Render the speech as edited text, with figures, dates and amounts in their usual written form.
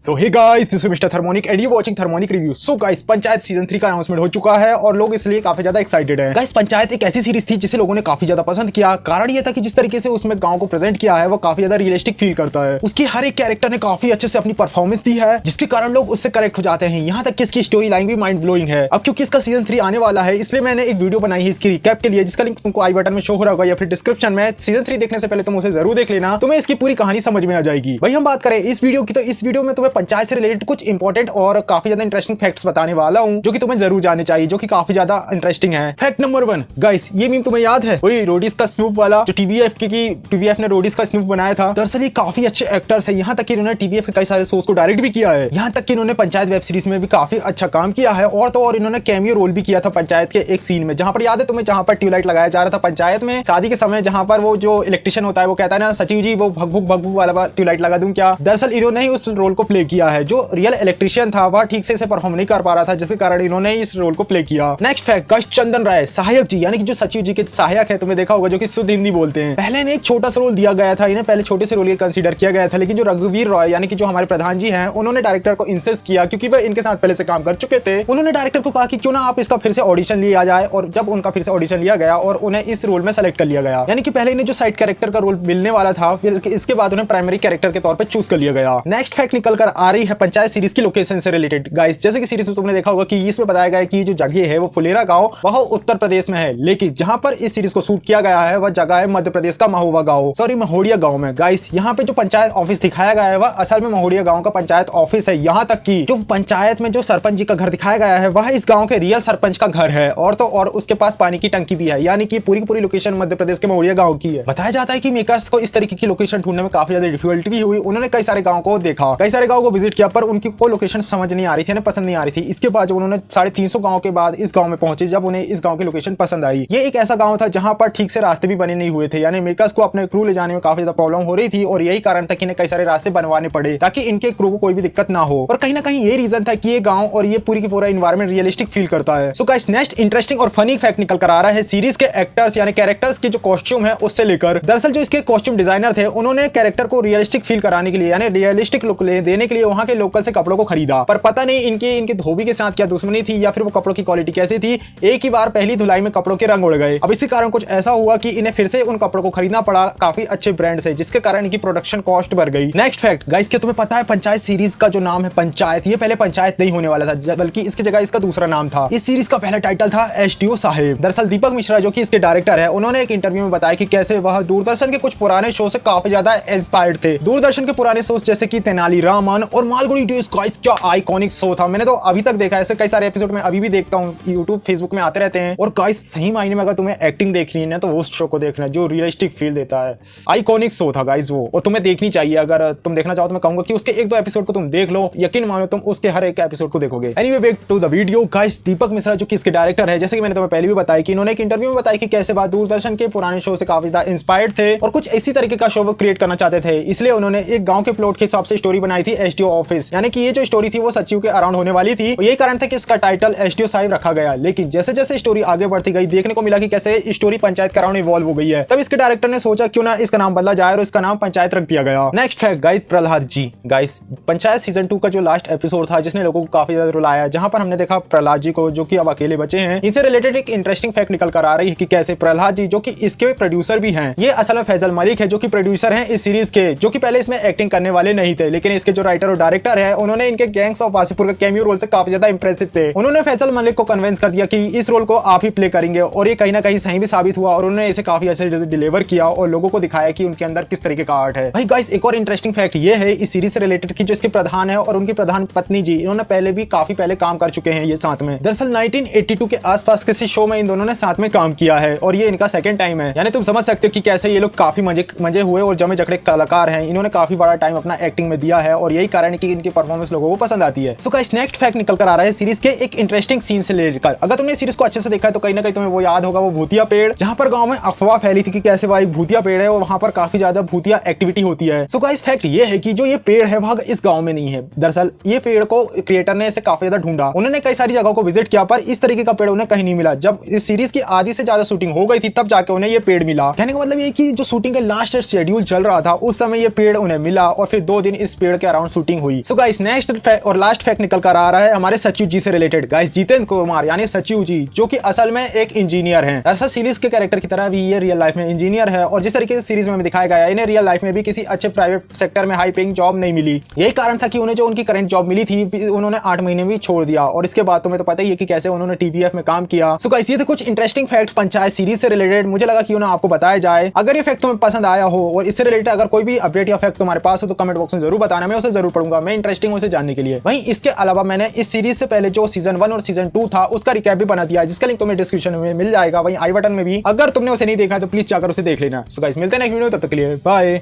So hey guys, this is mister Thermonic and you watching Thermonic review. So guys, Panchayat season 3 का announcement हो चुका है और लोग इसलिए काफी ज्यादा एक्साइटेड हैं। गाइस, पंचायत एक ऐसी सीरीज थी जिसे लोगों ने काफी ज्यादा पसंद किया। कारण ये था कि जिस तरीके से उसमें गांव को प्रेजेंट किया है वो काफी ज्यादा रियलिस्टिक फील करता है। उसकी हर एक कैरेक्टर ने काफी अच्छे से अपनी परफॉर्मेंस दी है, जिसके कारण लोग उससे कनेक्ट हो जाते हैं। यहाँ तक कि इसकी स्टोरी लाइन भी माइंड ब्लोइंग है। अब क्योंकि इसका सीजन 3 आने वाला है, इसलिए मैंने एक वीडियो बनाई है इसकी रिकैप के लिए, जिसका लिंक तुमको आई बटन में शो हो रहा होगा या फिर डिस्क्रिप्शन में। सीजन 3 देखने से पहले तुम उसे जरूर देख लेना, तुम्हें इसकी पूरी कहानी समझ में आ जाएगी। भाई हम बात करें इस वीडियो की, तो इस वीडियो में तुम्हें पंचायत से रिलेटेड कुछ इंपॉर्टेंट और काफी ज्यादा इंटरेस्टिंग फैक्ट्स बताने वाला हूं, जो कि तुम्हें जरूर जानने चाहिए, जो कि काफी ज्यादा इंटरेस्टिंग है। फैक्ट नंबर 1, गाइस, ये मीम तुम्हें याद है? वही रोडीज का स्नूप वाला, जो टीवीएफ ने रोडीज का स्नूप बनाया था। दरअसल ये काफी अच्छे एक्टर्स है, यहाँ तक कि इन्होंने टीवीएफ के कई सारे शोज को डायरेक्ट भी किया है। यहाँ तक कि इन्होंने पंचायत वेब सीरीज में भी काफी अच्छा काम किया है, और तो और इन्होंने कैमियो रोल भी किया था पंचायत के एक सीन में, जहां पर याद है तुम्हें, जहां पर ट्यूबलाइट लगाया जा रहा था पंचायत में शादी के समय, जहां पर वो जो इलेक्ट्रिशियन होता है वो कहता है ना, सचिव जी वो भगभुक वाला ट्यूबलाइट लगा दूं क्या। दरअसल इन्होंने ही उस रोल को प्ले किया है। जो रियल इलेक्ट्रिशियन था वह ठीक से इसे परफॉर्म नहीं कर पा रहा था, जिसके कारण इन्होंने इस रोल को प्ले किया। नेक्स्ट फैक्ट, गाइस, चंदन राय सहायक जी, यानी कि जो सचिव जी के सहायक है, तुमने देखा होगा, जो कि शुद्ध हिंदी बोलते हैं। पहले इन्हें एक छोटा सा रोल दिया गया था, इन्हें पहले छोटे से रोल कंसीडर किया गया था, लेकिन जो रघुवीर रॉय यानी कि जो हमारे प्रधान जी हैं, उन्होंने डायरेक्टर को इंसिस्ट किया, क्योंकि वह इनके साथ पहले से काम कर चुके थे। उन्होंने डायरेक्टर को कहा कि क्यों ना आप इसका फिर से ऑडिशन लिया जाए, और जब उनका फिर से ऑडिशन लिया गया और उन्हें इस रोल में सेलेक्ट कर लिया गया। यानी कि पहले इन्हें जो साइड कैरेक्टर का रोल मिलने वाला था, फिर इसके बाद उन्हें प्राइमरी कैरेक्टर के तौर पर चूज कर लिया गया। नेक्स्ट फैक्ट निकल कर आ रही है पंचायत सीरीज की लोकेशन से रिलेटेड। गाइस, जैसे कि सीरीज में तुमने देखा होगा कि इसमें बताया गया है कि जो जगह है वो फुलेरा गांव वह उत्तर प्रदेश में है, लेकिन जहां पर इस सीरीज को शूट किया गया है वह जगह है मध्य प्रदेश का महोबा गांव, सॉरी महोड़िया गांव में। गाइस, यहाँ पे जो पंचायत ऑफिस दिखाया गया है वह असल में महोड़िया गांव का पंचायत ऑफिस है। यहाँ तक कि जो पंचायत में जो सरपंच जी का घर दिखाया गया है वह इस गांव के रियल सरपंच का घर है, और तो और उसके पास पानी की टंकी भी है। यानी कि पूरी पूरी लोकेशन मध्य प्रदेश के महोड़िया गांव की है। बताया जाता है कि मेकर्स को इस तरीके की लोकेशन ढूंढने में काफी ज्यादा डिफिकल्टी भी हुई। उन्होंने कई सारे गाँव को देखा, कई सारे गाँव को विजिट किया, पर उनकी कोई लोकेशन समझ नहीं आ रही थी, पसंद नहीं आ रही थी। इसके बाद जब उन्होंने 350 गांव के बाद इस गांव में पहुंचे, जब उन्हें इस गांव की लोकेशन पसंद आई। ये एक ऐसा गांव था जहां पर ठीक से रास्ते भी बने नहीं हुए थे, यानी मेकर्स को अपने क्रू ले जाने में काफी ज्यादा प्रॉब्लम हो रही थी, और यही कारण था कि इन्हें कई सारे रास्ते बनवाने पड़े ताकि इनके क्रू को कोई भी दिक्कत ना हो। और कहीं ना कहीं ये रीजन था कि ये गांव और ये पूरी की पूरा एनवायरनमेंट रियलिस्टिक फील करता है। सो गाइस, नेक्स्ट इंटरेस्टिंग और फनी फैक्ट निकल कर आ रहा है सीरीज के एक्टर्स यानी कैरेक्टर्स के जो कॉस्ट्यूम है उससे लेकर। दरअसल जो इसके कॉस्ट्यूम डिजाइनर थे, उन्होंने कैरेक्टर को रियलिस्टिक फील कराने के लिए, यानी रियलिस्टिक लुक देने के लिए वहां के लोकल से कपड़ों को खरीदा। पर पता नहीं इनके धोबी के साथ क्या दुश्मनी थी, या फिर वो कपड़ों की क्वालिटी कैसी थी। एक ही बार पहली धुलाई में कपड़ों के रंग उड़ गए। अब इसी कारण कुछ ऐसा हुआ कि इन्हें फिर से उन कपड़ों को खरीदना पड़ा काफी अच्छे ब्रांड से, जिसके कारण इनकी प्रोडक्शन कॉस्ट बढ़ गई। नेक्स्ट फैक्ट, गाइस, क्या तुम्हें पता है पंचायत सीरीज का जो नाम है पंचायत, ये पहले पंचायत नहीं होने वाला था, बल्कि इसकी जगह इसका दूसरा नाम था। इस सीरीज का पहला टाइटल था एसडीओ साहेब। दरअसल दीपक मिश्रा, जो कि इसके डायरेक्टर है, उन्होंने एक इंटरव्यू में बताया कि कैसे वह दूरदर्शन के कुछ पुराने शो से काफी ज्यादा इंस्पायर्ड थे। दूरदर्शन के पुराने शोज जैसे कि तेनालीरामन और मालगुडी डेज, गाइस, क्या आइकॉनिक शो था। मैंने तो अभी तक देखा है ऐसे कई सारे एपिसोड में, अभी भी देखता हूँ, यूट्यूब फेसबुक में आते रहते हैं। और गाइस, सही मायने में अगर तुम्हें एक्टिंग देखनी है तो उस शो को देखना है जो रियलिस्टिक फील देता है। आइकॉनिक शो था गाइस वो, और तुम्हें देखनी चाहिए। अगर तुम देखना चाहो तो मैं कहूंगा कि उसके 1-2 एपिसोड को तुम देख लो, यकीन मानो तुम उसके हर एक एपिसोड को देखोगे। Anyway, back to the video. Guys, Deepak Mishra, जो कि इसके डायरेक्टर है, जैसे कि मैंने तुम्हें पहले भी बताया कि इन्होंने एक इंटरव्यू में बताया कि कैसे बात दूरदर्शन के पुराने शो से काफी ज्यादा इंस्पायर्ड थे और कुछ इसी तरीके का शो वो क्रिएट करना चाहते थे। इसलिए उन्होंने एक गांव के प्लॉट के हिसाब से स्टोरी बनाई थी एसडीओ ऑफिस, यानी कि ये जो स्टोरी थी वो सचिव के अराउंड होने वाली थी। यही कारण था कि इसका टाइटल एसडीओ साहिब रखा गया। लेकिन जैसे जैसे स्टोरी आगे बढ़ती गई, देखने को मिला कि कैसे स्टोरी पंचायत के अराउंड इवॉल्व हो गई है। तब इसके डायरेक्टर ने सोचा क्यों ना इसका नाम बदला जाए, और इसका नाम पंचायत रख दिया गया। Next fact, guys, Prahlad ji. Guys, Panchayat season 2 का जो लास्ट एपिसोड था, जिसने लोगों को काफी ज्यादा रुलाया, जहां पर हमने देखा प्रहलाद जी को, जो कि अब अकेले बचे हैं। इनसे रिलेटेड एक इंटरेस्टिंग फैक्ट निकल कर आ रही है कि कैसे प्रहलाद जी, जो कि इसके प्रोड्यूसर भी हैं, ये असल में फैजल मलिक है, जो कि प्रोड्यूसर हैं इस सीरीज के, जो कि पहले इसमें एक्टिंग करने वाले नहीं थे, लेकिन इसके जो राइटर और डायरेक्टर है, उन्होंने इनके गैंग्स ऑफ वासेपुर का कैमियो रोल से काफी ज्यादा इंप्रेसिव थे। उन्होंने फैजल मलिक को कन्विंस कर दिया कि इस रोल को आप ही प्ले करेंगे, और ये कहीं ना कहीं सही भी साबित हुआ, और उन्होंने इसे काफी अच्छे से डिलीवर किया और लोगों को दिखाया कि उनके अंदर किस तरीके का आर्ट है। भाई गाइस, एक और इंटरेस्टिंग फैक्ट ये है इस सीरीज से रिलेटेड कि जो इसके प्रधान है और उनकी प्रधान पत्नी जी, इन्होंने पहले भी काफी पहले काम कर चुके हैं ये साथ में। दरअसल 1982 के आसपास किसी शो में इन दोनों ने साथ में काम किया है, और ये इनका सेकंड टाइम है। यानी तुम समझ सकते हो कि कैसे ये लोग काफी मजे हुए और जमे जकड़े कलाकार हैं। इन्होंने काफी बड़ा टाइम अपना एक्टिंग में दिया है, और यही कारण है कि इनकी परफॉर्मेंस लोगों को पसंद आती है। सो गाइस, नेक्स्ट फैक्ट निकल कर आ रहा है सीरीज के एक इंटरेस्टिंग सीन से लेकर। अगर तुमने सीरीज को अच्छे से देखा है तो कहीं ना कहीं तुम्हें वो याद होगा, वो भूतिया पेड़, जहां पर गांव में अफवाह फैली थी कि कैसे वह एक भूतिया पेड़ है और वहां पर काफी ज्यादा भूतिया एक्टिविटी होती है। सो गाइस, फैक्ट ये है कि जो ये पेड़ है वह इस गांव में नहीं है। दरअसल ये पेड़ को क्रिएटर ने इसे काफी ज्यादा ढूंढा, उन्होंने कई सारी जगहों को विजिट किया, पर इस तरीके का पेड़ उन्हें कहीं नहीं मिला। जब इस सीरीज की आधी से ज्यादा शूटिंग हो गई थी, तब जाके उन्हें ये पेड़ मिला। कहने का मतलब ये कि जो शूटिंग का लास्ट शेड्यूल चल रहा था, उस समय ये पेड़ उन्हें मिला, और फिर 2 दिन इस पेड़ के अराउंड शूटिंग हुई। सो गाइस नेक्स्ट और लास्ट फैक्ट निकल कर आ रहा है हमारे सचिव जी से रिलेटेड। गाइस जितेंद्र कुमार यानी सचिव जी जो कि असल में एक इंजीनियर हैं। दरअसल सीरीज के कैरेक्टर की तरह भी ये रियल लाइफ में इंजीनियर है और जिस तरीके से सीरीज में दिखाया गया है इन्हें रियल लाइफ में भी किसी अच्छे प्राइवेट सेक्टर में हाई पेइंग जॉब नहीं मिली। यही कारण था कि उन्हें जो उनकी करंट जॉब मिली थी उन्होंने 8 महीने में छोड़ दिया और इसके बाद तुम्हें तो पता ही है कि कैसे उन्होंने टीबीएफ में काम किया। सो गाइस ये थे कुछ इंटरेस्टिंग फैक्ट पंचायत सीरीज से रिलेटेड, मुझे लगा कि उन्हें आपको बताया जाए। अगर ये फैक्ट तुम्हें पसंद आया हो और इससे रिलेटेड अगर कोई भी अपडेट या फैक्ट तुम्हारे पास हो तो कमेंट बॉक्स में जरूर बताना, मैं उसे जरूर पढ़ूंगा, मैं इंटरेस्टिंग उसे जानने के लिए। वहीं इसके अलावा मैंने इस सीरीज से पहले जो सीजन 1 और सीजन 2 था उसका रिकैप भी बना दिया है जिसका लिंक तुम्हें डिस्क्रिप्शन में मिल जाएगा, वहीं आई बटन में भी। अगर तुमने उसे नहीं देखा है तो प्लीज जाकर उसे देख लेना। सो गाइस मिलते हैं नेक्स्ट वीडियो, तब तक के लिए बाय।